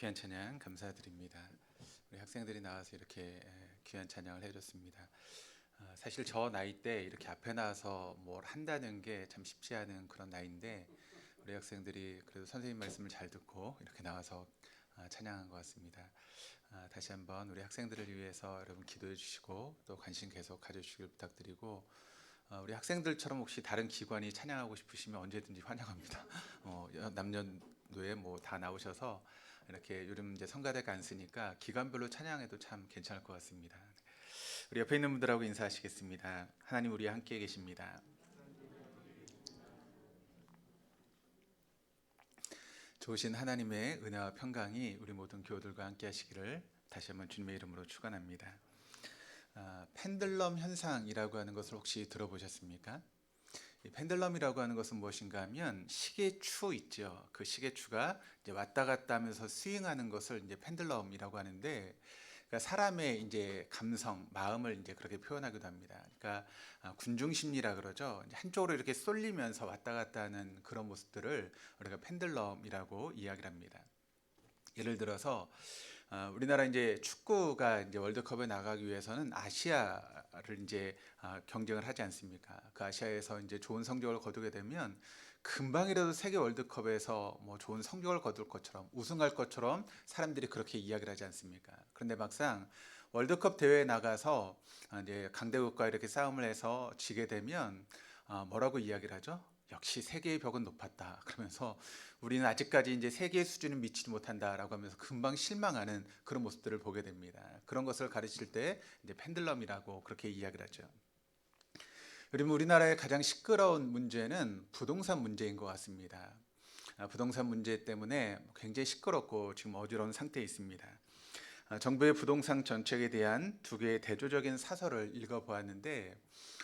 귀한 찬양 감사드립니다. 우리 학생들이 나와서 이렇게 귀한 찬양을 해줬습니다. 사실 저 나이 때 이렇게 앞에 나와서 뭘 한다는 게 참 쉽지 않은 그런 나이인데 우리 학생들이 그래도 선생님 말씀을 잘 듣고 이렇게 나와서 찬양한 것 같습니다. 다시 한번 우리 학생들을 위해서 여러분 기도해 주시고 또 관심 계속 가져주시길 부탁드리고 우리 학생들처럼 혹시 다른 기관이 찬양하고 싶으시면 언제든지 환영합니다. 남녀노예 뭐 다 나오셔서 이렇게 요즘 이제 성가대가 안 쓰니까 기관별로 찬양해도 참 괜찮을 것 같습니다. 우리 옆에 있는 분들하고 인사하시겠습니다. 하나님 우리와 함께 계십니다. 좋으신 하나님의 은혜와 평강이 우리 모든 교우들과 함께 하시기를 다시 한번 주님의 이름으로 축원합니다. 펜들럼 현상이라고 하는 것을 혹시 들어보셨습니까? 이 펜들럼이라고 하는 것은 무엇인가 하면 시계추 있죠. 그 시계추가 이제 왔다 갔다 하면서 스윙하는 것을 이제 펜들럼이라고 하는데, 그러니까 사람의 이제 감성, 마음을 이제 그렇게 표현하기도 합니다. 그러니까 군중 심리라 그러죠. 이제 한쪽으로 이렇게 쏠리면서 왔다 갔다 하는 그런 모습들을 우리가 펜들럼이라고 이야기를 합니다. 예를 들어서 우리나라 이제 축구가 이제 월드컵에 나가기 위해서는 아시아를 이제 경쟁을 하지 않습니까? 그 아시아에서 이제 좋은 성적을 거두게 되면 금방이라도 세계 월드컵에서 뭐 좋은 성적을 거둘 것처럼 우승할 것처럼 사람들이 그렇게 이야기를 하지 않습니까? 그런데 막상 월드컵 대회에 나가서 이제 강대국과 이렇게 싸움을 해서 지게 되면 뭐라고 이야기를 하죠? 역시 세계의 벽은 높았다. 그러면서 우리는 아직까지 이제 세계의 수준은 미치지 못한다라고 하면서 금방 실망하는 그런 모습들을 보게 됩니다. 그런 것을 가르칠 때 이제 펜들럼이라고 그렇게 이야기를 하죠. 그리고 우리나라의 가장 시끄러운 문제는 부동산 문제인 것 같습니다. 부동산 문제 때문에 굉장히 시끄럽고 지금 어지러운 상태에 있습니다. 정부의 부동산 정책에 대한 두 개의 대조적인 사설을 읽어보았는데,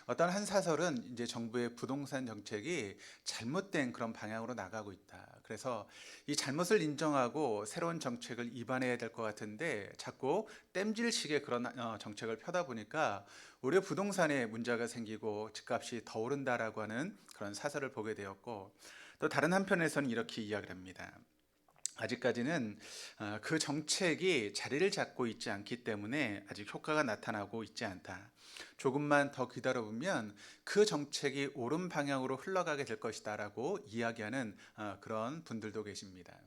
어떤 한 사설은 이제 정부의 부동산 정책이 잘못된 그런 방향으로 나가고 있다. 그래서 이 잘못을 인정하고 새로운 정책을 입안해야 될 것 같은데 자꾸 땜질식의 그런 정책을 펴다 보니까 오히려 부동산에 문제가 생기고 집값이 더 오른다라고 하는 그런 사설을 보게 되었고, 또 다른 한편에서는 이렇게 이야기를 합니다. 아직까지는 그 정책이 자리를 잡고 있지 않기 때문에 아직 효과가 나타나고 있지 않다. 조금만 더 기다려보면 그 정책이 옳은 방향으로 흘러가게 될 것이다 라고 이야기하는 그런 분들도 계십니다.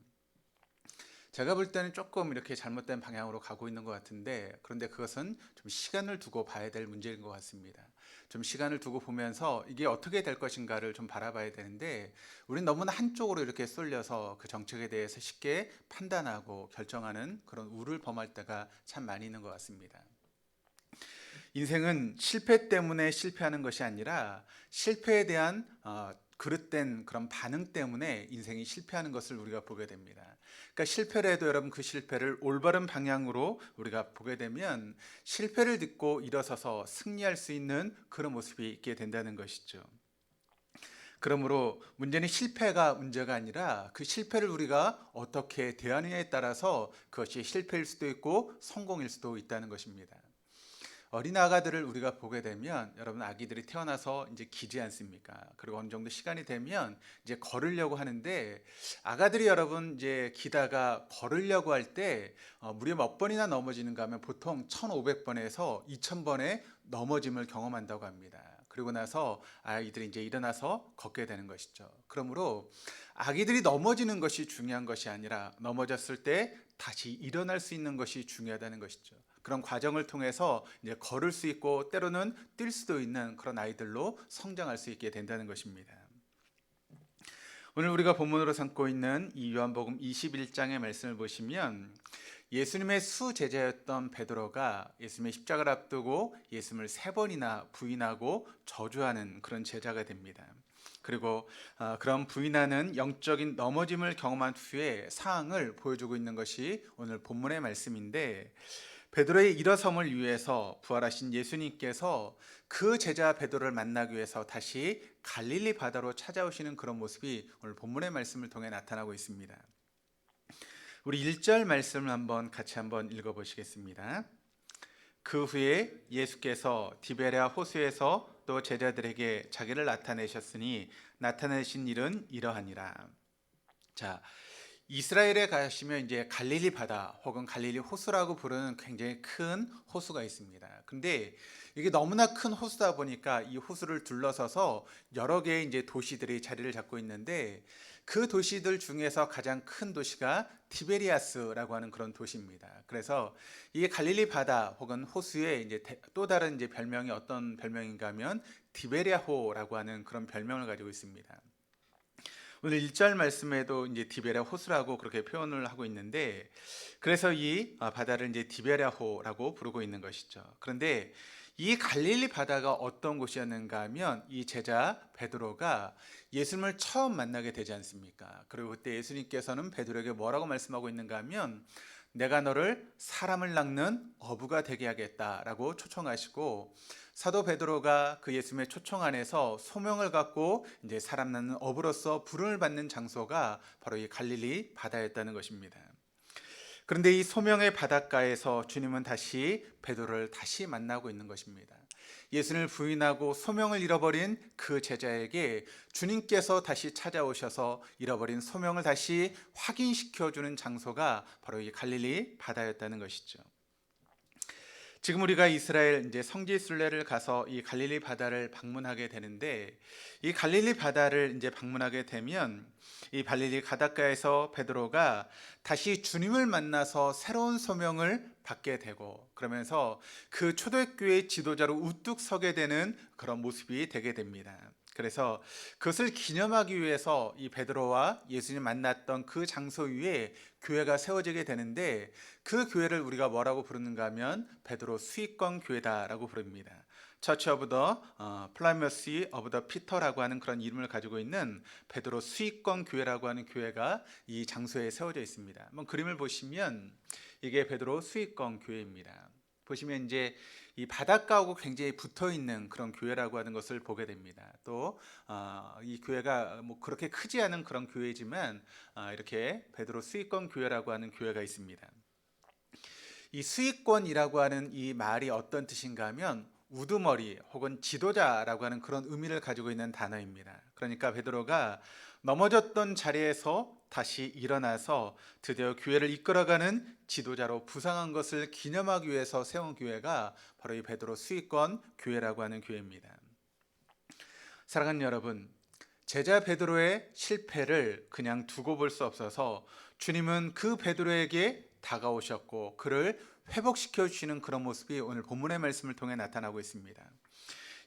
제가 볼 때는 조금 이렇게 잘못된 방향으로 가고 있는 것 같은데, 그런데 그것은 좀 시간을 두고 봐야 될 문제인 것 같습니다. 좀 시간을 두고 보면서 이게 어떻게 될 것인가를 좀 바라봐야 되는데, 우리는 너무나 한쪽으로 이렇게 쏠려서 그 정책에 대해서 쉽게 판단하고 결정하는 그런 우를 범할 때가 참 많이 있는 것 같습니다. 인생은 실패 때문에 실패하는 것이 아니라 실패에 대한 그릇된 그런 반응 때문에 인생이 실패하는 것을 우리가 보게 됩니다. 그러니까 실패를 해도 여러분 그 실패를 올바른 방향으로 우리가 보게 되면 실패를 딛고 일어서서 승리할 수 있는 그런 모습이 있게 된다는 것이죠. 그러므로 문제는 실패가 문제가 아니라 그 실패를 우리가 어떻게 대하느냐에 따라서 그것이 실패일 수도 있고 성공일 수도 있다는 것입니다. 어린 아가들을 우리가 보게 되면, 여러분 아기들이 태어나서 이제 기지 않습니까? 그리고 어느 정도 시간이 되면 이제 걸으려고 하는데, 아가들이 여러분 이제 기다가 걸으려고 할 때 무려 몇 번이나 넘어지는가 하면 보통 1500번에서 2000번의 넘어짐을 경험한다고 합니다. 그리고 나서 아이들이 이제 일어나서 걷게 되는 것이죠. 그러므로 아기들이 넘어지는 것이 중요한 것이 아니라 넘어졌을 때 다시 일어날 수 있는 것이 중요하다는 것이죠. 그런 과정을 통해서 이제 걸을 수 있고 때로는 뛸 수도 있는 그런 아이들로 성장할 수 있게 된다는 것입니다. 오늘 우리가 본문으로 삼고 있는 이 요한복음 21장의 말씀을 보시면, 예수님의 수제자였던 베드로가 예수님의 십자가를 앞두고 예수님을 3번이나 부인하고 저주하는 그런 제자가 됩니다. 그리고 그런 부인하는 영적인 넘어짐을 경험한 후에 상황을 보여주고 있는 것이 오늘 본문의 말씀인데, 베드로의 일어섬을 위해서 부활하신 예수님께서 그 제자 베드로를 만나기 위해서 다시 갈릴리 바다로 찾아오시는 그런 모습이 오늘 본문의 말씀을 통해 나타나고 있습니다. 우리 1절 말씀을 같이 한번 읽어보시겠습니다. 그 후에 예수께서 디베랴 호수에서 또 제자들에게 자기를 나타내셨으니 나타내신 일은 이러하니라. 자, 이스라엘에 가시면 이제 갈릴리 바다 혹은 갈릴리 호수라고 부르는 굉장히 큰 호수가 있습니다. 근데 이게 너무나 큰 호수다 보니까 이 호수를 둘러서서 여러 개의 이제 도시들이 자리를 잡고 있는데 그 도시들 중에서 가장 큰 도시가 티베리아스라고 하는 그런 도시입니다. 그래서 이 갈릴리 바다 혹은 호수에 이제 또 다른 이제 별명이 어떤 별명인가 하면 디베랴호라고 하는 그런 별명을 가지고 있습니다. 오늘 1절 말씀에도 이제 디베랴 호수라고 그렇게 표현을 하고 있는데, 그래서 이 바다를 이제 디베랴호라고 부르고 있는 것이죠. 그런데 이 갈릴리 바다가 어떤 곳이었는가 하면 이 제자 베드로가 예수님을 처음 만나게 되지 않습니까? 그리고 그때 예수님께서는 베드로에게 뭐라고 말씀하고 있는가 하면 내가 너를 사람을 낚는 어부가 되게 하겠다라고 초청하시고, 사도 베드로가 그 예수님의 초청 안에서 소명을 갖고 이제 사람 낳는 어부로서 부름을 받는 장소가 바로 이 갈릴리 바다였다는 것입니다. 그런데 이 소명의 바닷가에서 주님은 다시 베드로를 다시 만나고 있는 것입니다. 예수님을 부인하고 소명을 잃어버린 그 제자에게 주님께서 다시 찾아오셔서 잃어버린 소명을 다시 확인시켜주는 장소가 바로 이 갈릴리 바다였다는 것이죠. 지금 우리가 이스라엘 이제 성지 순례를 가서 이 갈릴리 바다를 방문하게 되는데, 이 갈릴리 바다를 이제 방문하게 되면 이 갈릴리 바닷가에서 베드로가 다시 주님을 만나서 새로운 소명을 받게 되고, 그러면서 그 초대교회 지도자로 우뚝 서게 되는 그런 모습이 되게 됩니다. 그래서 그것을 기념하기 위해서 이 베드로와 예수님 만났던 그 장소 위에 교회가 세워지게 되는데, 그 교회를 우리가 뭐라고 부르는가 하면 베드로 수익권 교회다라고 부릅니다. 처치 오브 더 플라이머시 오브 더 피터라고 하는 그런 이름을 가지고 있는 베드로 수익권 교회라고 하는 교회가 이 장소에 세워져 있습니다. 한번 그림을 보시면 이게 베드로 수익권 교회입니다. 보시면 이제 이 바닷가하고 굉장히 붙어 있는 그런 교회라고 하는 것을 보게 됩니다. 또 이 교회가 뭐 그렇게 크지 않은 그런 교회지만 이렇게 베드로 수익권 교회라고 하는 교회가 있습니다. 이 수익권이라고 하는 이 말이 어떤 뜻인가 하면 우두머리 혹은 지도자라고 하는 그런 의미를 가지고 있는 단어입니다. 그러니까 베드로가 넘어졌던 자리에서 다시 일어나서 드디어 교회를 이끌어가는 지도자로 부상한 것을 기념하기 위해서 세운 교회가 바로 이 베드로 수익권 교회라고 하는 교회입니다. 사랑하는 여러분, 제자 베드로의 실패를 그냥 두고 볼 수 없어서 주님은 그 베드로에게 다가오셨고 그를 회복시켜 주시는 그런 모습이 오늘 본문의 말씀을 통해 나타나고 있습니다.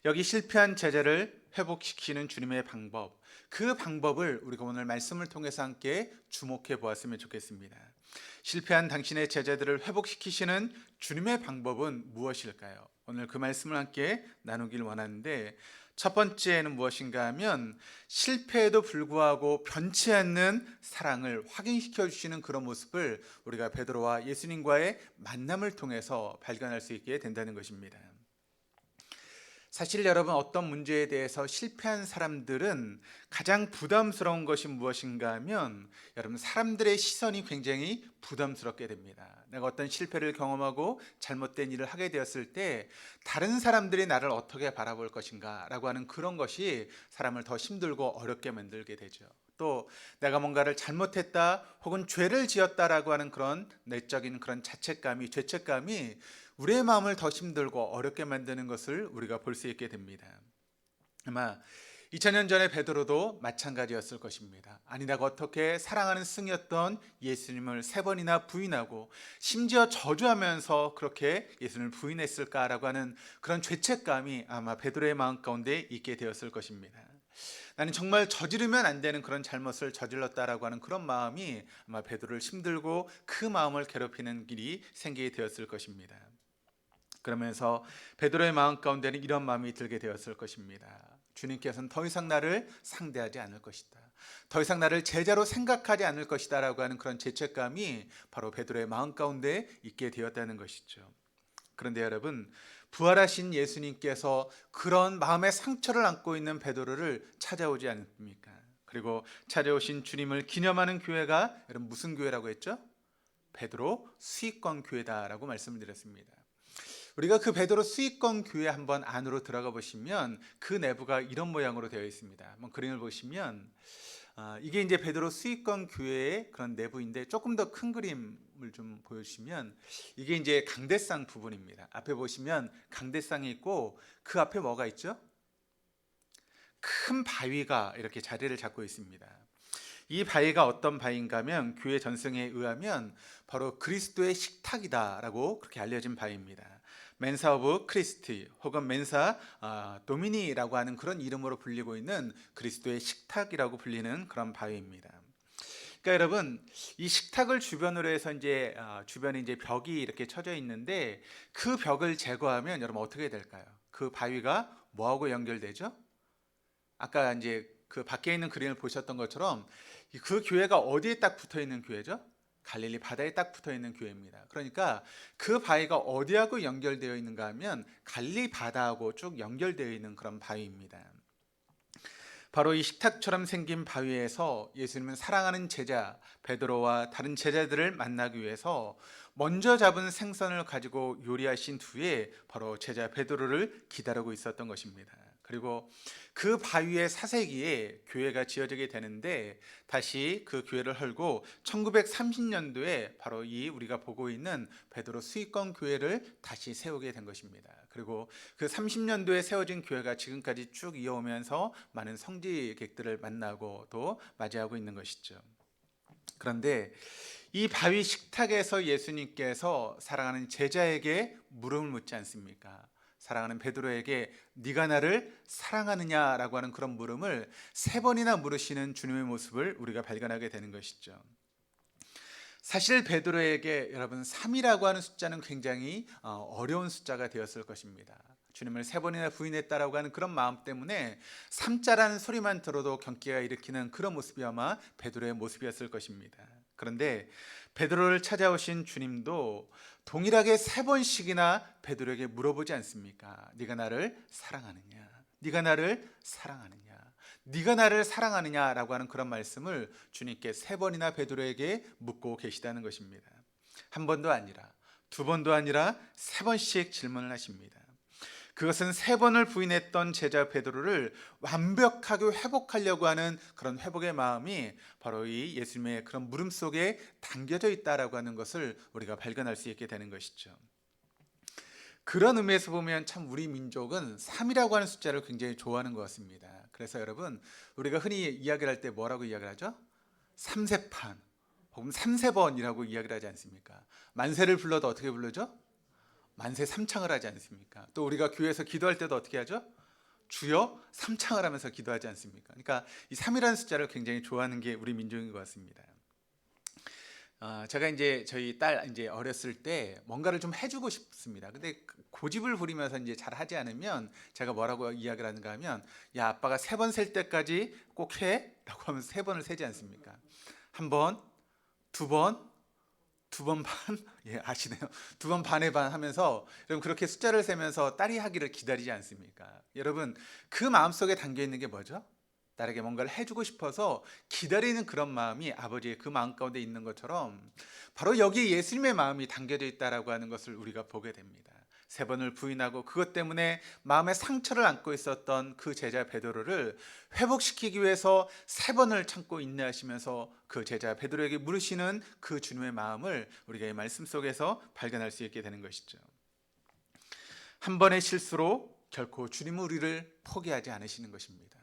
여기 실패한 제자를 회복시키는 주님의 방법, 그 방법을 우리가 오늘 말씀을 통해서 함께 주목해 보았으면 좋겠습니다. 실패한 당신의 제자들을 회복시키시는 주님의 방법은 무엇일까요? 오늘 그 말씀을 함께 나누길 원하는데, 첫 번째는 무엇인가 하면 실패에도 불구하고 변치 않는 사랑을 확인시켜 주시는 그런 모습을 우리가 베드로와 예수님과의 만남을 통해서 발견할 수 있게 된다는 것입니다. 사실 여러분, 어떤 문제에 대해서 실패한 사람들은 가장 부담스러운 것이 무엇인가 하면 여러분, 사람들의 시선이 굉장히 부담스럽게 됩니다. 내가 어떤 실패를 경험하고 잘못된 일을 하게 되었을 때 다른 사람들이 나를 어떻게 바라볼 것인가 라고 하는 그런 것이 사람을 더 힘들고 어렵게 만들게 되죠. 또 내가 뭔가를 잘못했다 혹은 죄를 지었다라고 하는 그런 내적인 그런 자책감이, 죄책감이 우리의 마음을 더 힘들고 어렵게 만드는 것을 우리가 볼 수 있게 됩니다. 아마 2000년 전에 베드로도 마찬가지였을 것입니다. 아니, 내가 어떻게 사랑하는 스승이었던 예수님을 3번이나 부인하고 심지어 저주하면서 그렇게 예수님을 부인했을까라고 하는 그런 죄책감이 아마 베드로의 마음 가운데 있게 되었을 것입니다. 나는 정말 저지르면 안 되는 그런 잘못을 저질렀다라고 하는 그런 마음이 아마 베드로를 힘들고 그 마음을 괴롭히는 길이 생기게 되었을 것입니다. 그러면서 베드로의 마음 가운데는 이런 마음이 들게 되었을 것입니다. 주님께서는 더 이상 나를 상대하지 않을 것이다, 더 이상 나를 제자로 생각하지 않을 것이다 라고 하는 그런 죄책감이 바로 베드로의 마음 가운데 있게 되었다는 것이죠. 그런데 여러분, 부활하신 예수님께서 그런 마음의 상처를 안고 있는 베드로를 찾아오지 않습니까? 그리고 찾아오신 주님을 기념하는 교회가 여러분 무슨 교회라고 했죠? 베드로 수익권 교회다라고 말씀을 드렸습니다. 우리가 그 베드로 수익권 교회 한번 안으로 들어가 보시면 그 내부가 이런 모양으로 되어 있습니다. 한번 그림을 보시면 이게 이제 베드로 수익권 교회의 그런 내부인데 조금 더 큰 그림을 좀 보여주시면 이게 이제 강대상 부분입니다. 앞에 보시면 강대상이 있고 그 앞에 뭐가 있죠? 큰 바위가 이렇게 자리를 잡고 있습니다. 이 바위가 어떤 바위인가 하면 교회 전승에 의하면 바로 그리스도의 식탁이다라고 그렇게 알려진 바위입니다. 맨사 오브 크리스티 혹은 맨사 도미니라고 하는 그런 이름으로 불리고 있는 그리스도의 식탁이라고 불리는 그런 바위입니다. 그러니까 여러분 이 식탁을 주변으로 해서 이제 주변에 이제 벽이 이렇게 쳐져 있는데 그 벽을 제거하면 여러분 어떻게 될까요? 그 바위가 뭐하고 연결되죠? 아까 이제 그 밖에 있는 그림을 보셨던 것처럼 그 교회가 어디에 딱 붙어 있는 교회죠? 갈릴리 바다에 딱 붙어 있는 교회입니다. 그러니까 그 바위가 어디하고 연결되어 있는가 하면 갈릴리 바다하고 쭉 연결되어 있는 그런 바위입니다. 바로 이 식탁처럼 생긴 바위에서 예수님은 사랑하는 제자 베드로와 다른 제자들을 만나기 위해서 먼저 잡은 생선을 가지고 요리하신 뒤에 바로 제자 베드로를 기다리고 있었던 것입니다. 그리고 그 바위의 사세기에 교회가 지어지게 되는데 다시 그 교회를 헐고 1930년도에 바로 이 우리가 보고 있는 베드로 수익권 교회를 다시 세우게 된 것입니다. 그리고 그 30년도에 세워진 교회가 지금까지 쭉 이어오면서 많은 성지객들을 만나고 또 맞이하고 있는 것이죠. 그런데 이 바위 식탁에서 예수님께서 사랑하는 제자에게 물음을 묻지 않습니까? 사랑하는 베드로에게 네가 나를 사랑하느냐라고 하는 그런 물음을 3번이나 물으시는 주님의 모습을 우리가 발견하게 되는 것이죠. 사실 베드로에게 여러분 3이라고 하는 숫자는 굉장히 어려운 숫자가 되었을 것입니다. 주님을 3번이나 부인했다라고 하는 그런 마음 때문에 3자라는 소리만 들어도 경기가 일으키는 그런 모습이 아마 베드로의 모습이었을 것입니다. 그런데 베드로를 찾아오신 주님도 동일하게 3번씩이나 베드로에게 물어보지 않습니까? 네가 나를 사랑하느냐? 네가 나를 사랑하느냐? 네가 나를 사랑하느냐라고 하는 그런 말씀을 주님께 3번이나 베드로에게 묻고 계시다는 것입니다. 한 번도 아니라 2번도 아니라 3번씩 질문을 하십니다. 그것은 3번을 부인했던 제자 베드로를 완벽하게 회복하려고 하는 그런 회복의 마음이 바로 이 예수님의 그런 물음 속에 담겨져 있다라고 하는 것을 우리가 발견할 수 있게 되는 것이죠. 그런 의미에서 보면 참 우리 민족은 3이라고 하는 숫자를 굉장히 좋아하는 것 같습니다. 그래서 여러분 우리가 흔히 이야기를 할 때 뭐라고 이야기를 하죠? 3세판 혹은 3세번이라고 이야기를 하지 않습니까? 만세를 불러도 어떻게 부르죠? 만세 삼창을 하지 않습니까? 또 우리가 교회에서 기도할 때도 어떻게 하죠? 주여 삼창을 하면서 기도하지 않습니까? 그러니까 이 3이라는 숫자를 굉장히 좋아하는 게 우리 민족인 것 같습니다. 제가 이제 저희 딸 이제 어렸을 때 뭔가를 좀 해주고 싶습니다. 근데 고집을 부리면서 이제 잘 하지 않으면 제가 뭐라고 이야기를 하는가 하면 야 아빠가 3번 셀 때까지 꼭 해라고 하면서 3번을 세지 않습니까? 1번, 2번, 2번 반, 예 아시네요. 2번 반의 반 하면서 여러분 그렇게 숫자를 세면서 딸이 하기를 기다리지 않습니까? 여러분 그 마음속에 담겨 있는 게 뭐죠? 딸에게 뭔가를 해주고 싶어서 기다리는 그런 마음이 아버지의 그 마음 가운데 있는 것처럼 바로 여기에 예수님의 마음이 담겨져 있다라고 하는 것을 우리가 보게 됩니다. 3번을 부인하고 그것 때문에 마음에 상처를 안고 있었던 그 제자 베드로를 회복시키기 위해서 3번을 참고 인내하시면서 그 제자 베드로에게 물으시는 그 주님의 마음을 우리가 이 말씀 속에서 발견할 수 있게 되는 것이죠. 한 번의 실수로 결코 주님은 우리를 포기하지 않으시는 것입니다.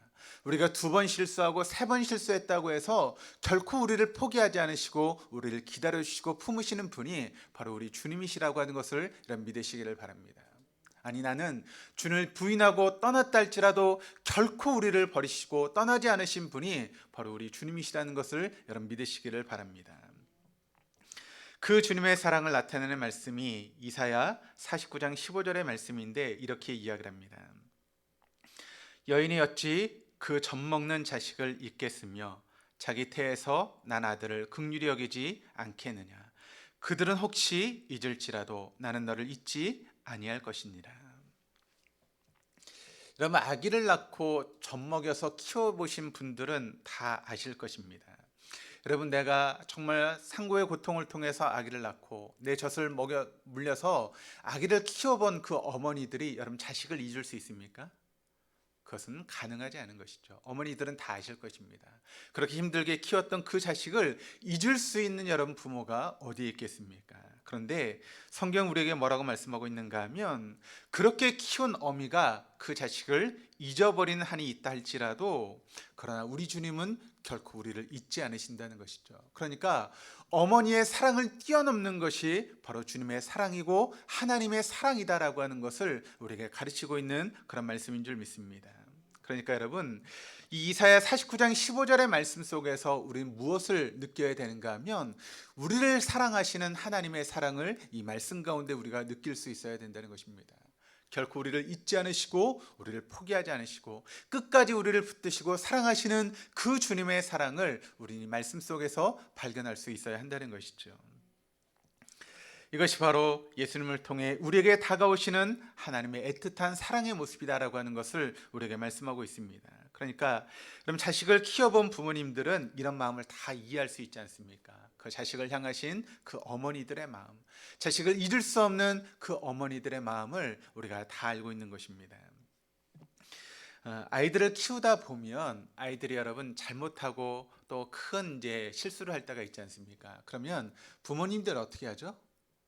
우리가 2번 실수하고 3번 실수했다고 해서 결코 우리를 포기하지 않으시고 우리를 기다려주시고 품으시는 분이 바로 우리 주님이시라고 하는 것을 여러분 믿으시기를 바랍니다. 아니 나는 주님을 부인하고 떠났다 할지라도 결코 우리를 버리시고 떠나지 않으신 분이 바로 우리 주님이시라는 것을 여러분 믿으시기를 바랍니다. 그 주님의 사랑을 나타내는 말씀이 이사야 49장 15절의 말씀인데 이렇게 이야기를 합니다. 여인이 어찌 그 젖먹는 자식을 잊겠으며 자기 태에서 난 아들을 긍휼히 여기지 않겠느냐. 그들은 혹시 잊을지라도 나는 너를 잊지 아니할 것이니라. 여러분 아기를 낳고 젖먹여서 키워보신 분들은 다 아실 것입니다. 여러분 내가 정말 상고의 고통을 통해서 아기를 낳고 내 젖을 물려서 아기를 키워본 그 어머니들이 여러분 자식을 잊을 수 있습니까? 그것은 가능하지 않은 것이죠. 어머니들은 다 아실 것입니다. 그렇게 힘들게 키웠던 그 자식을 잊을 수 있는 여러분 부모가 어디에 있겠습니까? 그런데 성경 우리에게 뭐라고 말씀하고 있는가 하면 그렇게 키운 어미가 그 자식을 잊어버리는 한이 있다 할지라도 그러나 우리 주님은 결코 우리를 잊지 않으신다는 것이죠. 그러니까 어머니의 사랑을 뛰어넘는 것이 바로 주님의 사랑이고 하나님의 사랑이다라고 하는 것을 우리에게 가르치고 있는 그런 말씀인 줄 믿습니다. 그러니까 여러분, 이 이사야 49장 15절의 말씀 속에서 우리는 무엇을 느껴야 되는가 하면 우리를 사랑하시는 하나님의 사랑을 이 말씀 가운데 우리가 느낄 수 있어야 된다는 것입니다. 결코 우리를 잊지 않으시고 우리를 포기하지 않으시고 끝까지 우리를 붙드시고 사랑하시는 그 주님의 사랑을 우리 말씀 속에서 발견할 수 있어야 한다는 것이죠. 이것이 바로 예수님을 통해 우리에게 다가오시는 하나님의 애틋한 사랑의 모습이다라고 하는 것을 우리에게 말씀하고 있습니다. 그러니까 그럼 자식을 키워본 부모님들은 이런 마음을 다 이해할 수 있지 않습니까? 그 자식을 향하신 그 어머니들의 마음, 자식을 잊을 수 없는 그 어머니들의 마음을 우리가 다 알고 있는 것입니다. 아이들을 키우다 보면 아이들이 여러분 잘못하고 또 큰 실수를 할 때가 있지 않습니까? 그러면 부모님들 어떻게 하죠?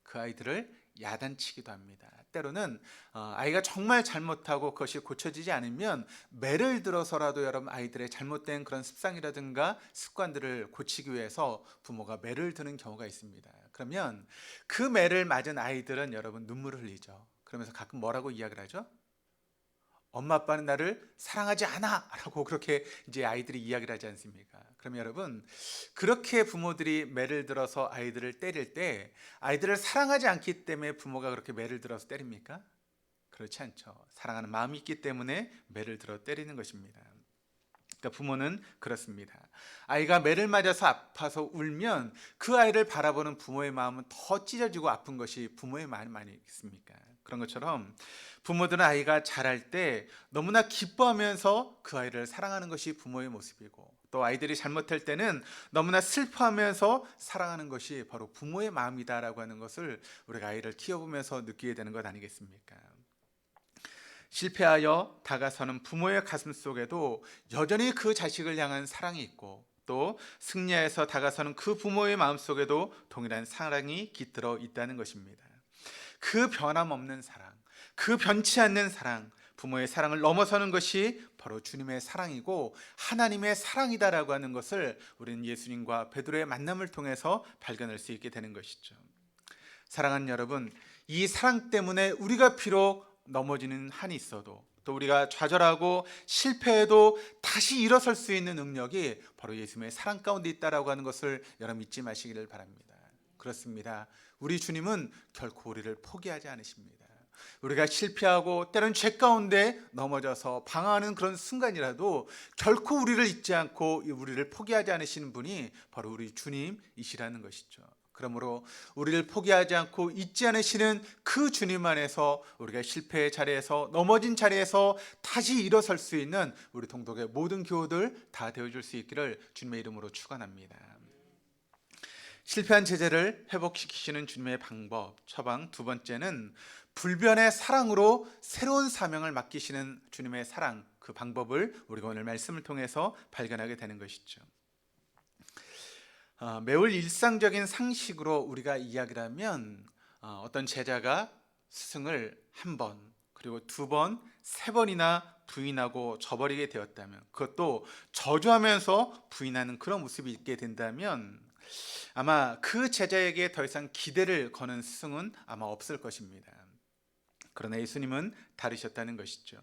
그 아이들을 야단치기도 합니다. 때로는 아이가 정말 잘못하고 그것이 고쳐지지 않으면 매를 들어서라도 여러분 아이들의 잘못된 그런 습성이라든가 습관들을 고치기 위해서 부모가 매를 드는 경우가 있습니다. 그러면 그 매를 맞은 아이들은 여러분 눈물을 흘리죠. 그러면서 가끔 뭐라고 이야기를 하죠? 엄마 아빠는 나를 사랑하지 않아 라고 그렇게 아이들이 이야기를 하지 않습니까? 그러면 여러분 그렇게 부모들이 매를 들어서 아이들을 때릴 때 아이들을 사랑하지 않기 때문에 부모가 그렇게 매를 들어서 때립니까? 그렇지 않죠. 사랑하는 마음이 있기 때문에 매를 들어 때리는 것입니다. 그러니까 부모는 그렇습니다. 아이가 매를 맞아서 아파서 울면 그 아이를 바라보는 부모의 마음은 더 찢어지고 아픈 것이 부모의 마음이 아니겠습니까? 그런 것처럼 부모들은 아이가 자랄 때 너무나 기뻐하면서 그 아이를 사랑하는 것이 부모의 모습이고 또 아이들이 잘못할 때는 너무나 슬퍼하면서 사랑하는 것이 바로 부모의 마음이다라고 하는 것을 우리가 아이를 키워보면서 느끼게 되는 것 아니겠습니까? 실패하여 다가서는 부모의 가슴 속에도 여전히 그 자식을 향한 사랑이 있고 또 승리해서 다가서는 그 부모의 마음 속에도 동일한 사랑이 깃들어 있다는 것입니다. 그 변함없는 사랑, 그 변치 않는 사랑, 부모의 사랑을 넘어서는 것이 바로 주님의 사랑이고 하나님의 사랑이다라고 하는 것을 우리는 예수님과 베드로의 만남을 통해서 발견할 수 있게 되는 것이죠. 사랑하는 여러분, 이 사랑 때문에 우리가 비록 넘어지는 한이 있어도 또 우리가 좌절하고 실패해도 다시 일어설 수 있는 능력이 바로 예수님의 사랑 가운데 있다라고 하는 것을 여러분 잊지 마시기를 바랍니다. 그렇습니다. 우리 주님은 결코 우리를 포기하지 않으십니다. 우리가 실패하고 때론 죄 가운데 넘어져서 방황하는 그런 순간이라도 결코 우리를 잊지 않고 우리를 포기하지 않으시는 분이 바로 우리 주님이시라는 것이죠. 그러므로 우리를 포기하지 않고 잊지 않으시는 그 주님 안에서 우리가 실패의 자리에서 넘어진 자리에서 다시 일어설 수 있는 우리 동독의 모든 교우들 다 되어줄 수 있기를 주님의 이름으로 축원합니다. 실패한 제자를 회복시키시는 주님의 방법 처방 두 번째는 불변의 사랑으로 새로운 사명을 맡기시는 주님의 사랑, 그 방법을 우리가 오늘 말씀을 통해서 발견하게 되는 것이죠. 매우 일상적인 상식으로 우리가 이야기를 하면 어떤 제자가 스승을 한 번, 그리고 두 번, 세 번이나 부인하고 저버리게 되었다면 그것도 저주하면서 부인하는 그런 모습이 있게 된다면 아마 그 제자에게 더 이상 기대를 거는 스승은 아마 없을 것입니다. 그러나 예수님은 다르셨다는 것이죠.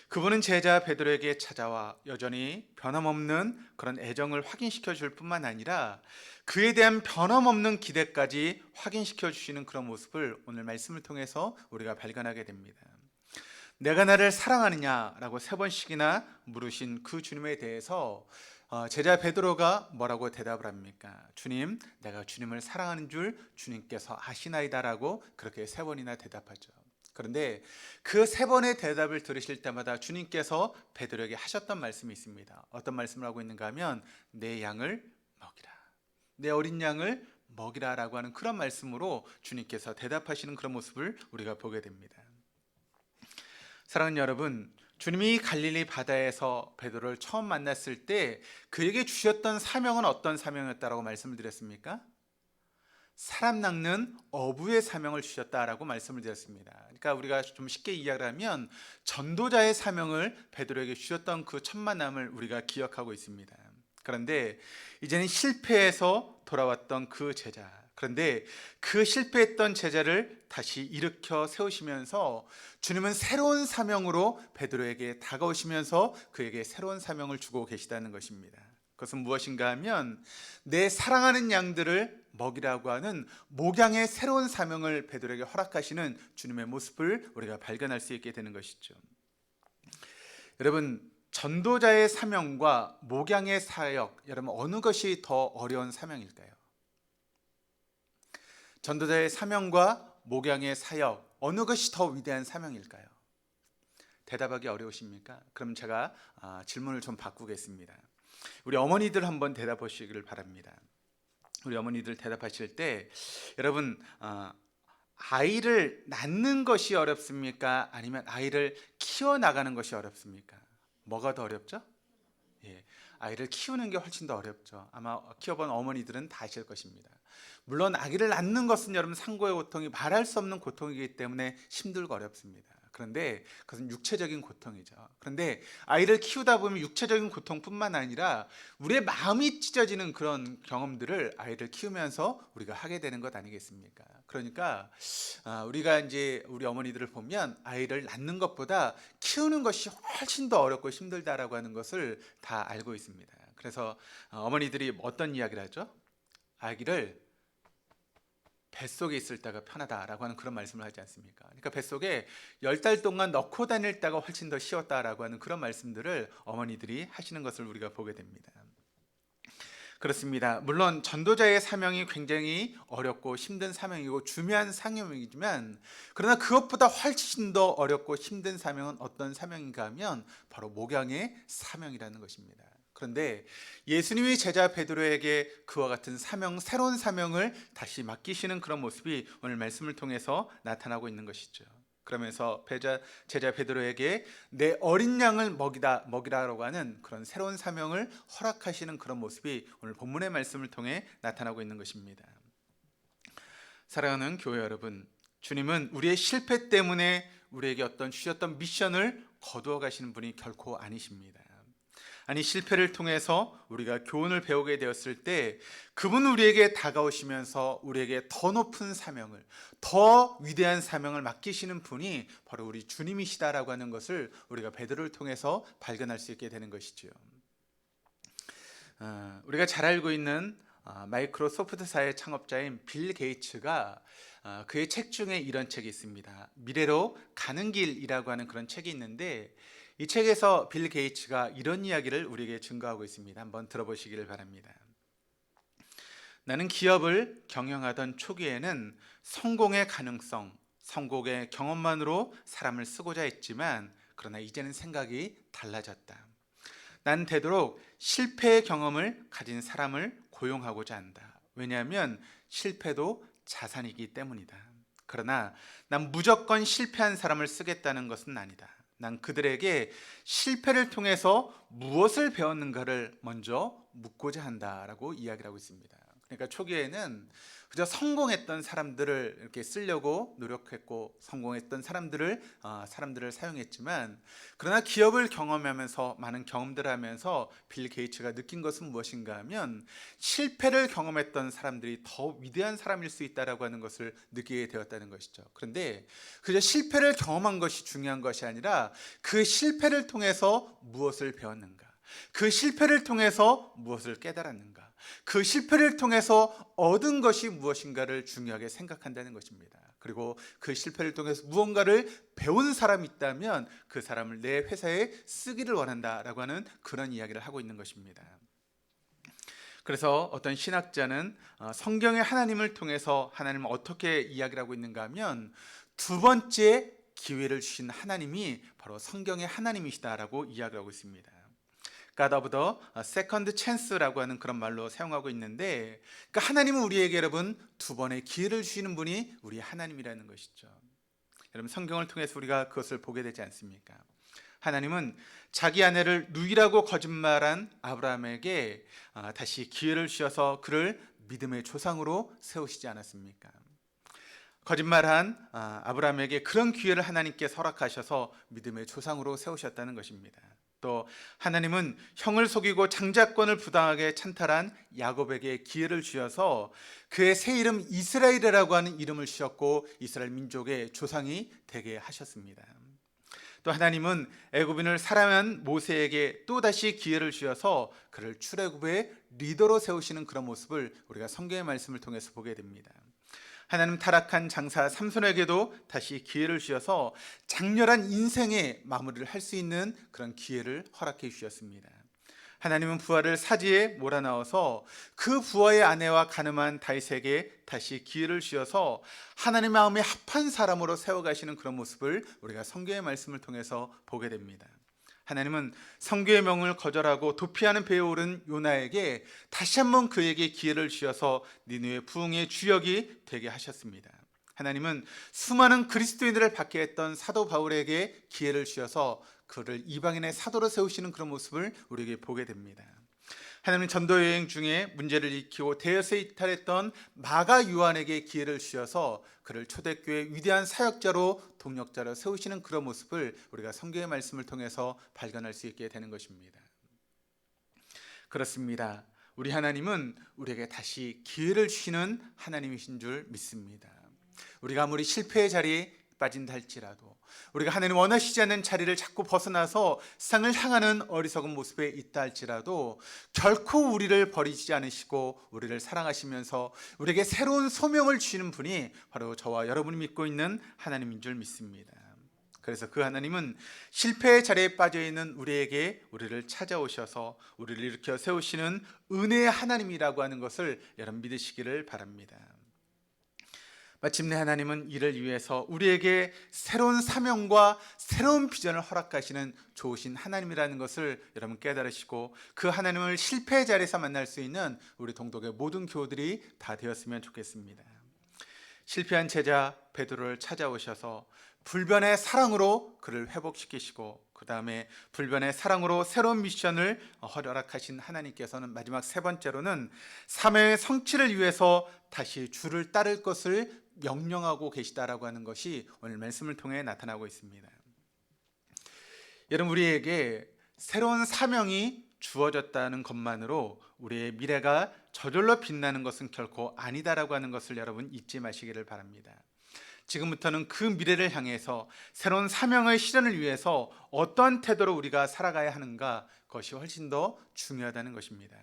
그분은 제자 베드로에게 찾아와 여전히 변함없는 그런 애정을 확인시켜 줄 뿐만 아니라 그에 대한 변함없는 기대까지 확인시켜 주시는 그런 모습을 오늘 말씀을 통해서 우리가 발견하게 됩니다. 내가 나를 사랑하느냐라고 세 번씩이나 물으신 그 주님에 대해서 제자 베드로가 뭐라고 대답을 합니까? 주님, 내가 주님을 사랑하는 줄 주님께서 아시나이다라고 그렇게 세 번이나 대답하죠. 그런데 그 세 번의 대답을 들으실 때마다 주님께서 베드로에게 하셨던 말씀이 있습니다. 어떤 말씀을 하고 있는가 하면 내 양을 먹이라, 내 어린 양을 먹이라 라고 하는 그런 말씀으로 주님께서 대답하시는 그런 모습을 우리가 보게 됩니다. 사랑하는 여러분, 주님이 갈릴리 바다에서 베드로를 처음 만났을 때 그에게 주셨던 사명은 어떤 사명이었다라고 말씀을 드렸습니까? 사람 낚는 어부의 사명을 주셨다라고 말씀을 드렸습니다. 그러니까 우리가 좀 쉽게 이야기를 하면 전도자의 사명을 베드로에게 주셨던 그 첫 만남을 우리가 기억하고 있습니다. 그런데 이제는 실패해서 돌아왔던 그 제자, 그런데 그 실패했던 제자를 다시 일으켜 세우시면서 주님은 새로운 사명으로 베드로에게 다가오시면서 그에게 새로운 사명을 주고 계시다는 것입니다. 그것은 무엇인가 하면 내 사랑하는 양들을 먹이라고 하는 목양의 새로운 사명을 베드로에게 허락하시는 주님의 모습을 우리가 발견할 수 있게 되는 것이죠. 여러분, 전도자의 사명과 목양의 사역, 여러분 어느 것이 더 어려운 사명일까요? 전도자의 사명과 목양의 사역, 어느 것이 더 위대한 사명일까요? 대답하기 어려우십니까? 그럼 제가 질문을 좀 바꾸겠습니다. 우리 어머니들 한번 대답하시기를 바랍니다. 우리 어머니들 대답하실 때 여러분, 아이를 낳는 것이 어렵습니까? 아니면 아이를 키워나가는 것이 어렵습니까? 뭐가 더 어렵죠? 예, 아이를 키우는 게 훨씬 더 어렵죠. 아마 키워본 어머니들은 다 아실 것입니다. 물론 아기를 낳는 것은 여러분 상고의 고통이 말할 수 없는 고통이기 때문에 힘들고 어렵습니다. 그런데 그것은 육체적인 고통이죠. 그런데 아이를 키우다 보면 육체적인 고통뿐만 아니라 우리의 마음이 찢어지는 그런 경험들을 아이를 키우면서 우리가 하게 되는 것 아니겠습니까? 그러니까 우리가 이제 우리 어머니들을 보면 아이를 낳는 것보다 키우는 것이 훨씬 더 어렵고 힘들다라고 하는 것을 다 알고 있습니다. 그래서 어머니들이 어떤 이야기를 하죠? 아기를 뱃속에 있을 때가 편하다라고 하는 그런 말씀을 하지 않습니까? 그러니까 뱃속에 10달 동안 넣고 다닐 때가 훨씬 더 쉬웠다라고 하는 그런 말씀들을 어머니들이 하시는 것을 우리가 보게 됩니다. 그렇습니다. 물론 전도자의 사명이 굉장히 어렵고 힘든 사명이고 중요한 사명이지만, 그러나 그것보다 훨씬 더 어렵고 힘든 사명은 어떤 사명인가 하면 바로 목양의 사명이라는 것입니다. 그런데 예수님이 제자 베드로에게 그와 같은 사명, 새로운 사명을 다시 맡기시는 그런 모습이 오늘 말씀을 통해서 나타나고 있는 것이죠. 그러면서 제자 베드로에게 내 어린 양을 먹이라고 하는 그런 새로운 사명을 허락하시는 그런 모습이 오늘 본문의 말씀을 통해 나타나고 있는 것입니다. 사랑하는 교회 여러분, 주님은 우리의 실패 때문에 우리에게 어떤 주셨던 미션을 거두어 가시는 분이 결코 아니십니다. 아니, 실패를 통해서 우리가 교훈을 배우게 되었을 때 그분은 우리에게 다가오시면서 우리에게 더 높은 사명을, 더 위대한 사명을 맡기시는 분이 바로 우리 주님이시다라고 하는 것을 우리가 베드로를 통해서 발견할 수 있게 되는 것이죠. 우리가 잘 알고 있는 마이크로소프트사의 창업자인 빌 게이츠가 그의 책 중에 이런 책이 있습니다. 미래로 가는 길이라고 하는 그런 책이 있는데, 이 책에서 빌 게이츠가 이런 이야기를 우리에게 증거하고 있습니다. 한번 들어보시기를 바랍니다. 나는 기업을 경영하던 초기에는 성공의 가능성, 성공의 경험만으로 사람을 쓰고자 했지만, 그러나 이제는 생각이 달라졌다. 난 되도록 실패의 경험을 가진 사람을 고용하고자 한다. 왜냐하면 실패도 자산이기 때문이다. 그러나 난 무조건 실패한 사람을 쓰겠다는 것은 아니다. 난 그들에게 실패를 통해서 무엇을 배웠는가를 먼저 묻고자 한다라고 이야기를 하고 있습니다. 그러니까 초기에는 그저 성공했던 사람들을 이렇게 쓰려고 노력했고, 성공했던 사람들을 사용했지만, 그러나 기업을 경험하면서 많은 경험들을 하면서 빌 게이츠가 느낀 것은 무엇인가 하면 실패를 경험했던 사람들이 더 위대한 사람일 수 있다라고 하는 것을 느끼게 되었다는 것이죠. 그런데 그저 실패를 경험한 것이 중요한 것이 아니라 그 실패를 통해서 무엇을 배웠는가, 그 실패를 통해서 무엇을 깨달았는가, 그 실패를 통해서 얻은 것이 무엇인가를 중요하게 생각한다는 것입니다. 그리고 그 실패를 통해서 무언가를 배운 사람이 있다면 그 사람을 내 회사에 쓰기를 원한다라고 하는 그런 이야기를 하고 있는 것입니다. 그래서 어떤 신학자는 성경의 하나님을 통해서 하나님을 어떻게 이야기를 하고 있는가 하면 두 번째 기회를 주신 하나님이 바로 성경의 하나님이시다라고 이야기를 하고 있습니다. God of the second chance라고 하는 그런 말로 사용하고 있는데, 그러니까 하나님은 우리에게 여러분 두 번의 기회를 주시는 분이 우리 하나님이라는 것이죠. 여러분 성경을 통해서 우리가 그것을 보게 되지 않습니까? 하나님은 자기 아내를 누이라고 거짓말한 아브라함에게 다시 기회를 주셔서 그를 믿음의 조상으로 세우시지 않았습니까? 거짓말한 아브라함에게 그런 기회를 하나님께 허락하셔서 믿음의 조상으로 세우셨다는 것입니다. 또 하나님은 형을 속이고 장자권을 부당하게 찬탈한 야곱에게 기회를 주셔서 그의 새 이름 이스라엘이라고 하는 이름을 주셨고 이스라엘 민족의 조상이 되게 하셨습니다. 또 하나님은 애굽인을 사랑한 모세에게 또다시 기회를 주셔서 그를 출애굽의 리더로 세우시는 그런 모습을 우리가 성경의 말씀을 통해서 보게 됩니다. 하나님 타락한 장사 삼손에게도 다시 기회를 주셔서 장렬한 인생의 마무리를 할 수 있는 그런 기회를 허락해 주셨습니다. 하나님은 부하를 사지에 몰아넣어서 그 부하의 아내와 가늠한 다윗에게 다시 기회를 주셔서 하나님 마음에 합한 사람으로 세워가시는 그런 모습을 우리가 성경의 말씀을 통해서 보게 됩니다. 하나님은 성교의 명을 거절하고 도피하는 배에 오른 요나에게 다시 한번 그에게 기회를 주셔서 니느웨 부흥의 주역이 되게 하셨습니다. 하나님은 수많은 그리스도인들을 받게 했던 사도 바울에게 기회를 주셔서 그를 이방인의 사도로 세우시는 그런 모습을 우리에게 보게 됩니다. 하나님은 전도 여행 중에 문제를 일으키고 대여세 이탈했던 마가 요한에게 기회를 주셔서 그를 초대교회 위대한 사역자로 동력자로 세우시는 그런 모습을 우리가 성경의 말씀을 통해서 발견할 수 있게 되는 것입니다. 그렇습니다. 우리 하나님은 우리에게 다시 기회를 주시는 하나님이신 줄 믿습니다. 우리가 아무리 실패의 자리에 빠진다 할지라도 우리가 하나님 원하시지 않는 자리를 자꾸 벗어나서 세상을 향하는 어리석은 모습에 있다 할지라도 결코 우리를 버리지 않으시고 우리를 사랑하시면서 우리에게 새로운 소명을 주시는 분이 바로 저와 여러분이 믿고 있는 하나님인 줄 믿습니다. 그래서 그 하나님은 실패의 자리에 빠져있는 우리에게 우리를 찾아오셔서 우리를 일으켜 세우시는 은혜의 하나님이라고 하는 것을 여러분 믿으시기를 바랍니다. 마침내 하나님은 이를 위해서 우리에게 새로운 사명과 새로운 비전을 허락하시는 좋으신 하나님이라는 것을 여러분 깨달으시고 그 하나님을 실패의 자리에서 만날 수 있는 우리 동독의 모든 교우들이 다 되었으면 좋겠습니다. 실패한 제자 베드로를 찾아오셔서 불변의 사랑으로 그를 회복시키시고 그 다음에 불변의 사랑으로 새로운 미션을 허락하신 하나님께서는 마지막 세 번째로는 사명의 성취를 위해서 다시 주를 따를 것을 명령하고 계시다라고 하는 것이 오늘 말씀을 통해 나타나고 있습니다. 여러분, 우리에게 새로운 사명이 주어졌다는 것만으로 우리의 미래가 저절로 빛나는 것은 결코 아니다라고 하는 것을 여러분 잊지 마시기를 바랍니다. 지금부터는 그 미래를 향해서 새로운 사명의 실현을 위해서 어떠한 태도로 우리가 살아가야 하는가, 그것이 훨씬 더 중요하다는 것입니다.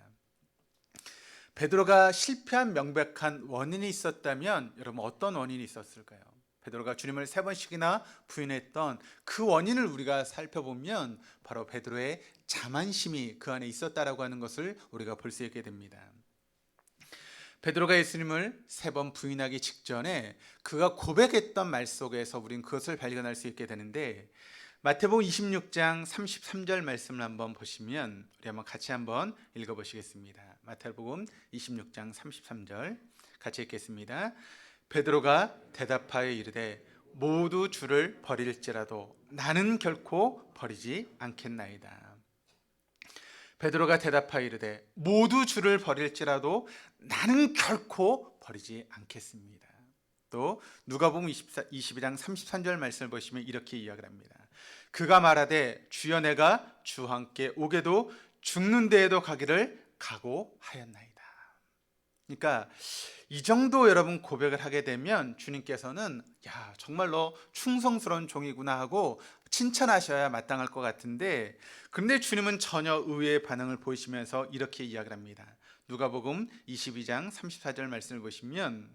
베드로가 실패한 명백한 원인이 있었다면 여러분 어떤 원인이 있었을까요? 베드로가 주님을 3번씩이나 부인했던 그 원인을 우리가 살펴보면 바로 베드로의 자만심이 그 안에 있었다라고 하는 것을 우리가 볼 수 있게 됩니다. 베드로가 예수님을 3번 부인하기 직전에 그가 고백했던 말 속에서 우리는 그것을 발견할 수 있게 되는데, 마태복음 26장 33절 말씀을 한번 보시면 우리 한번 같이 한번 읽어보시겠습니다. 마태복음 26장 33절 같이 읽겠습니다. 베드로가 대답하여 이르되 모두 주를 버릴지라도 나는 결코 버리지 않겠나이다. 베드로가 대답하여 이르되 모두 주를 버릴지라도 나는 결코 버리지 않겠습니다. 또 누가복음 22장 33절 말씀을 보시면 이렇게 이야기를 합니다. 그가 말하되 주여 내가 주와 함께 오게도 죽는 데에도 가기를 각오하였나이다. 그러니까 이 정도 여러분 고백을 하게 되면 주님께서는 야 정말로 충성스러운 종이구나 하고 칭찬하셔야 마땅할 것 같은데, 그런데 주님은 전혀 의외의 반응을 보이시면서 이렇게 이야기를 합니다. 누가복음 22장 34절 말씀을 보시면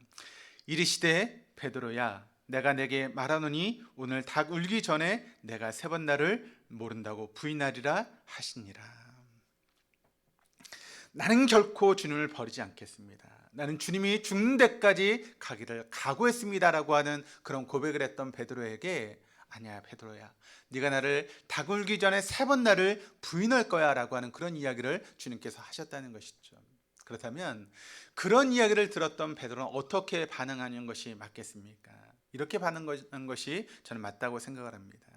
이르시되 베드로야 내가 내게 말하노니 오늘 닭 울기 전에 내가 3번 나를 모른다고 부인하리라 하시니라. 나는 결코 주님을 버리지 않겠습니다. 나는 주님이 죽는 데까지 가기를 각오했습니다라고 하는 그런 고백을 했던 베드로에게 아니야 베드로야 네가 나를 닭 울기 전에 3번 나를 부인할 거야 라고 하는 그런 이야기를 주님께서 하셨다는 것이죠. 그렇다면 그런 이야기를 들었던 베드로는 어떻게 반응하는 것이 맞겠습니까? 이렇게 반응하는 것이 저는 맞다고 생각을 합니다.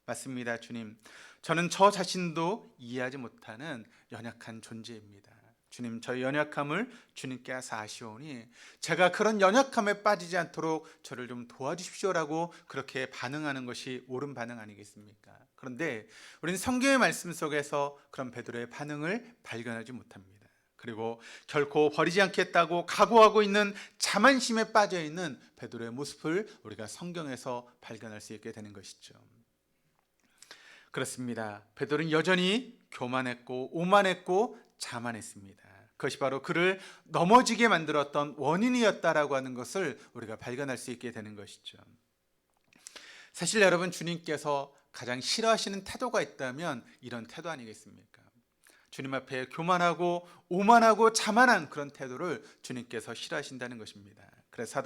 맞습니다, 주님. 저는 저 자신도 이해하지 못하는 연약한 존재입니다. 주님, 저의 연약함을 주님께서 아시오니 제가 그런 연약함에 빠지지 않도록 저를 좀 도와주십시오라고 그렇게 반응하는 것이 옳은 반응 아니겠습니까? 그런데 우리는 성경의 말씀 속에서 그런 베드로의 반응을 발견하지 못합니다. 그리고 결코 버리지 않겠다고 각오하고 있는 자만심에 빠져 있는 베드로의 모습을 우리가 성경에서 발견할 수 있게 되는 것이죠. 그렇습니다. 베드로는 여전히 교만했고 오만했고 자만했습니다. 그것이 바로 그를 넘어지게 만들었던 원인이었다라고 하는 것을 우리가 발견할 수 있게 되는 것이죠. 사실 여러분, 주님께서 가장 싫어하시는 태도가 있다면 이런 태도 아니겠습니까? 주님 앞에 교만하고 오만하고 자만한 그런 태도를 주님께서 싫어하신다는 것입니다. 그래서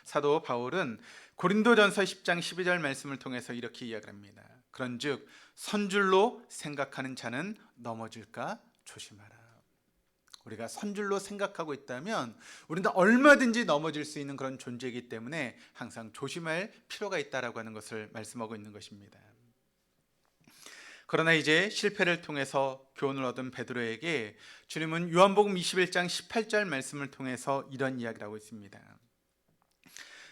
사도 바울은 고린도전서 10장 12절 말씀을 통해서 이렇게 이야기합니다. 그런즉 선줄로 생각하는 자는 넘어질까 조심하라. 우리가 선줄로 생각하고 있다면 우리는 얼마든지 넘어질 수 있는 그런 존재이기 때문에 항상 조심할 필요가 있다라고 하는 것을 말씀하고 있는 것입니다. 그러나 이제 실패를 통해서 교훈을 얻은 베드로에게 주님은 요한복음 21장 18절 말씀을 통해서 이런 이야기를 하고 있습니다.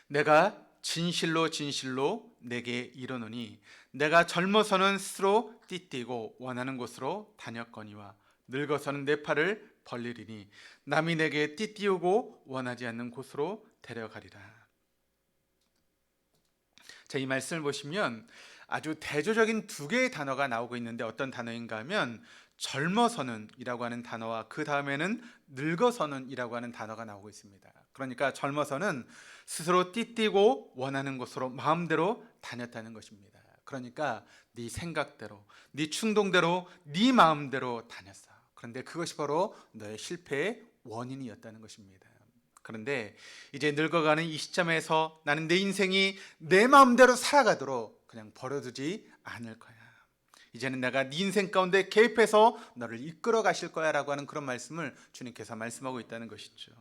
내가 진실로 진실로 내게 이르노니 내가 젊어서는 스스로 띠띠고 원하는 곳으로 다녔거니와 늙어서는 내 팔을 벌리리니 남이 내게 띠띠우고 원하지 않는 곳으로 데려가리라. 자, 이 말씀을 보시면 아주 대조적인 두 개의 단어가 나오고 있는데 어떤 단어인가 하면 젊어서는 이라고 하는 단어와 그 다음에는 늙어서는 이라고 하는 단어가 나오고 있습니다. 그러니까 젊어서는 스스로 띠띠고 원하는 곳으로 마음대로 다녔다는 것입니다. 그러니까 네 생각대로, 네 충동대로, 네 마음대로 다녔어. 그런데 그것이 바로 너의 실패의 원인이었다는 것입니다. 그런데 이제 늙어가는 이 시점에서 나는 내 인생이 내 마음대로 살아가도록 그냥 버려두지 않을 거야. 이제는 내가 네 인생 가운데 개입해서 너를 이끌어 가실 거야 라고 하는 그런 말씀을 주님께서 말씀하고 있다는 것이죠.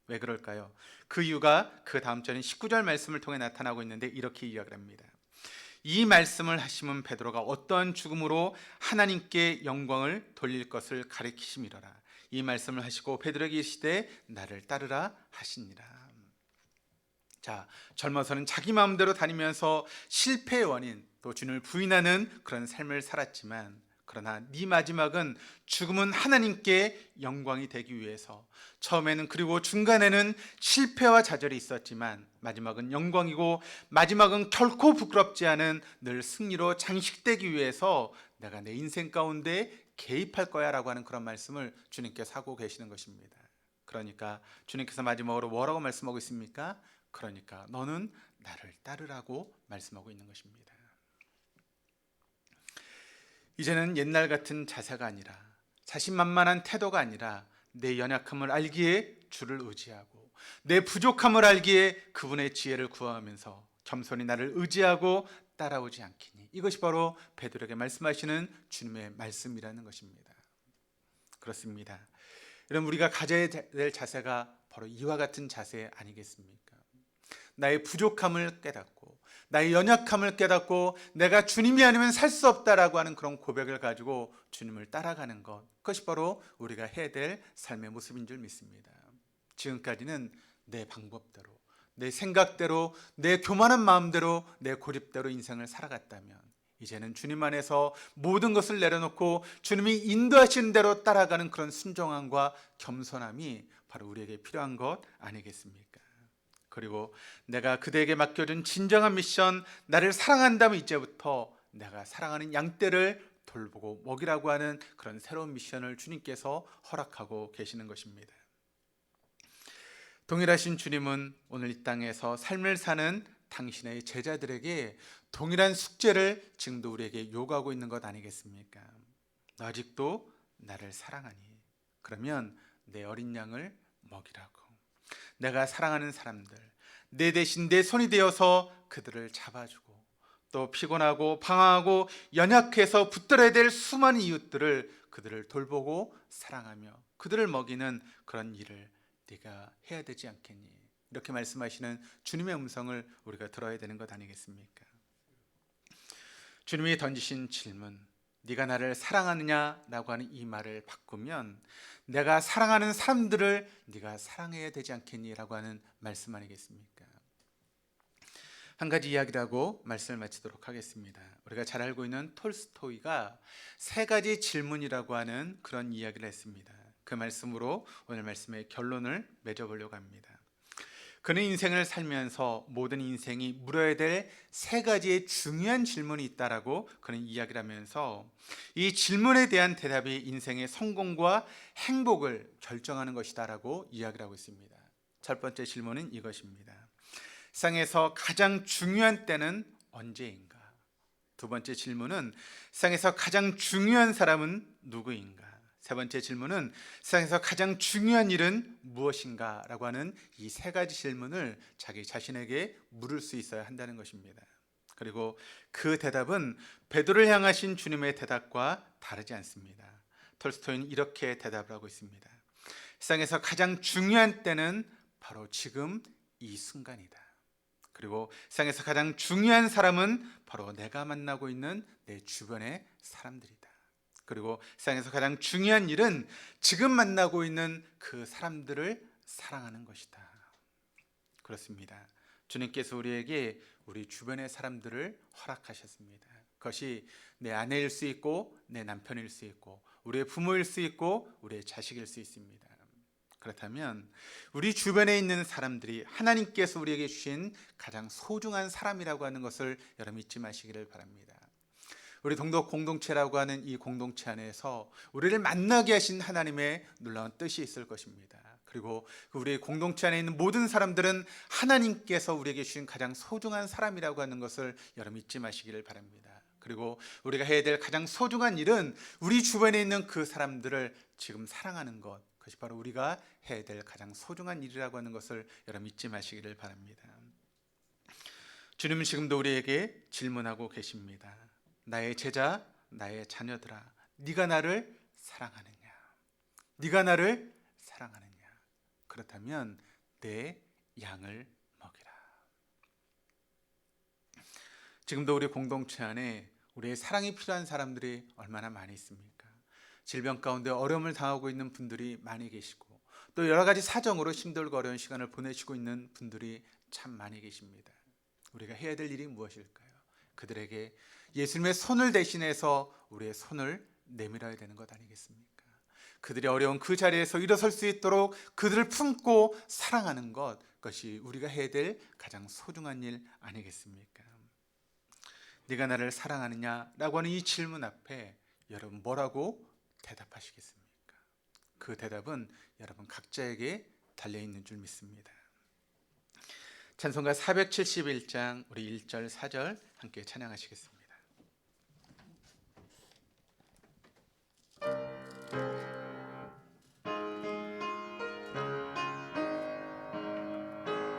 왜 그럴까요? 그 이유가 그 다음 절인 19절 말씀을 통해 나타나고 있는데 이렇게 이야기를 합니다. 이 말씀을 하시면 베드로가 어떠한 죽음으로 하나님께 영광을 돌릴 것을 가리키심이로라. 이 말씀을 하시고 베드로에게 이르시되 나를 따르라 하시니라. 자, 젊어서는 자기 마음대로 다니면서 실패의 원인, 또 주님을 부인하는 그런 삶을 살았지만 그러나 네 마지막은 죽음은 하나님께 영광이 되기 위해서 처음에는 그리고 중간에는 실패와 좌절이 있었지만 마지막은 영광이고 마지막은 결코 부끄럽지 않은 늘 승리로 장식되기 위해서 내가 내 인생 가운데 개입할 거야 라고 하는 그런 말씀을 주님께서 하고 계시는 것입니다. 그러니까 주님께서 마지막으로 뭐라고 말씀하고 있습니까? 그러니까 너는 나를 따르라고 말씀하고 있는 것입니다. 이제는 옛날 같은 자세가 아니라 자신만만한 태도가 아니라 내 연약함을 알기에 주를 의지하고 내 부족함을 알기에 그분의 지혜를 구하면서 겸손히 나를 의지하고 따라오지 않기니, 이것이 바로 베드로에게 말씀하시는 주님의 말씀이라는 것입니다. 그렇습니다. 여러분, 우리가 가져야 될 자세가 바로 이와 같은 자세 아니겠습니까? 나의 부족함을 깨닫고 나의 연약함을 깨닫고 내가 주님이 아니면 살 수 없다라고 하는 그런 고백을 가지고 주님을 따라가는 것, 그것이 바로 우리가 해야 될 삶의 모습인 줄 믿습니다. 지금까지는 내 방법대로, 내 생각대로, 내 교만한 마음대로, 내 고집대로 인생을 살아갔다면 이제는 주님 안에서 모든 것을 내려놓고 주님이 인도하시는 대로 따라가는 그런 순종함과 겸손함이 바로 우리에게 필요한 것 아니겠습니까? 그리고 내가 그대에게 맡겨준 진정한 미션, 나를 사랑한다면 이제부터 내가 사랑하는 양떼를 돌보고 먹이라고 하는 그런 새로운 미션을 주님께서 허락하고 계시는 것입니다. 동일하신 주님은 오늘 이 땅에서 삶을 사는 당신의 제자들에게 동일한 숙제를 지금도 우리에게 요구하고 있는 것 아니겠습니까? 너 아직도 나를 사랑하니? 그러면 내 어린 양을 먹이라고. 내가 사랑하는 사람들, 내 대신 내 손이 되어서 그들을 잡아주고 또 피곤하고 방황하고 연약해서 붙들어야 될 수많은 이웃들을 그들을 돌보고 사랑하며 그들을 먹이는 그런 일을 네가 해야 되지 않겠니? 이렇게 말씀하시는 주님의 음성을 우리가 들어야 되는 것 아니겠습니까? 주님이 던지신 질문, 네가 나를 사랑하느냐라고 하는 이 말을 바꾸면 내가 사랑하는 사람들을 네가 사랑해야 되지 않겠니라고 하는 말씀 아니겠습니까? 한 가지 이야기를 하고 말씀을 마치도록 하겠습니다. 우리가 잘 알고 있는 톨스토이가 세 가지 질문이라고 하는 그런 이야기를 했습니다. 그 말씀으로 오늘 말씀의 결론을 맺어보려고 합니다. 그는 인생을 살면서 모든 인생이 물어야 될 세 가지의 중요한 질문이 있다라고 그는 이야기를 하면서 이 질문에 대한 대답이 인생의 성공과 행복을 결정하는 것이다라고 이야기를 하고 있습니다. 첫 번째 질문은 이것입니다. 세상에서 가장 중요한 때는 언제인가? 두 번째 질문은 세상에서 가장 중요한 사람은 누구인가? 세 번째 질문은 세상에서 가장 중요한 일은 무엇인가? 라고 하는 이 세 가지 질문을 자기 자신에게 물을 수 있어야 한다는 것입니다. 그리고 그 대답은 베드로를 향하신 주님의 대답과 다르지 않습니다. 톨스토이는 이렇게 대답을 하고 있습니다. 세상에서 가장 중요한 때는 바로 지금 이 순간이다. 그리고 세상에서 가장 중요한 사람은 바로 내가 만나고 있는 내 주변의 사람들이다. 그리고 세상에서 가장 중요한 일은 지금 만나고 있는 그 사람들을 사랑하는 것이다. 그렇습니다. 주님께서 우리에게 우리 주변의 사람들을 허락하셨습니다. 그것이 내 아내일 수 있고 내 남편일 수 있고 우리의 부모일 수 있고 우리의 자식일 수 있습니다. 그렇다면 우리 주변에 있는 사람들이 하나님께서 우리에게 주신 가장 소중한 사람이라고 하는 것을 여러분 잊지 마시기를 바랍니다. 우리 동독 공동체라고 하는 이 공동체 안에서 우리를 만나게 하신 하나님의 놀라운 뜻이 있을 것입니다. 그리고 우리 공동체 안에 있는 모든 사람들은 하나님께서 우리에게 주신 가장 소중한 사람이라고 하는 것을 여러분 잊지 마시기를 바랍니다. 그리고 우리가 해야 될 가장 소중한 일은 우리 주변에 있는 그 사람들을 지금 사랑하는 것, 그것이 바로 우리가 해야 될 가장 소중한 일이라고 하는 것을 여러분 잊지 마시기를 바랍니다. 주님은 지금도 우리에게 질문하고 계십니다. 나의 제자, 나의 자녀들아, 네가 나를 사랑하느냐? 네가 나를 사랑하느냐? 그렇다면 내 양을 먹이라. 지금도 우리 공동체 안에 우리의 사랑이 필요한 사람들이 얼마나 많이 있습니까? 질병 가운데 어려움을 당하고 있는 분들이 많이 계시고 또 여러 가지 사정으로 힘들고 어려운 시간을 보내시고 있는 분들이 참 많이 계십니다. 우리가 해야 될 일이 무엇일까요? 그들에게 예수님의 손을 대신해서 우리의 손을 내밀어야 되는 것 아니겠습니까? 그들이 어려운 그 자리에서 일어설 수 있도록 그들을 품고 사랑하는 것, 그것이 우리가 해야 될 가장 소중한 일 아니겠습니까? 네가 나를 사랑하느냐? 라고 하는 이 질문 앞에 여러분 뭐라고 대답하시겠습니까? 그 대답은 여러분 각자에게 달려있는 줄 믿습니다. 찬송가 471장 우리 1절 4절 함께 찬양하시겠습니다.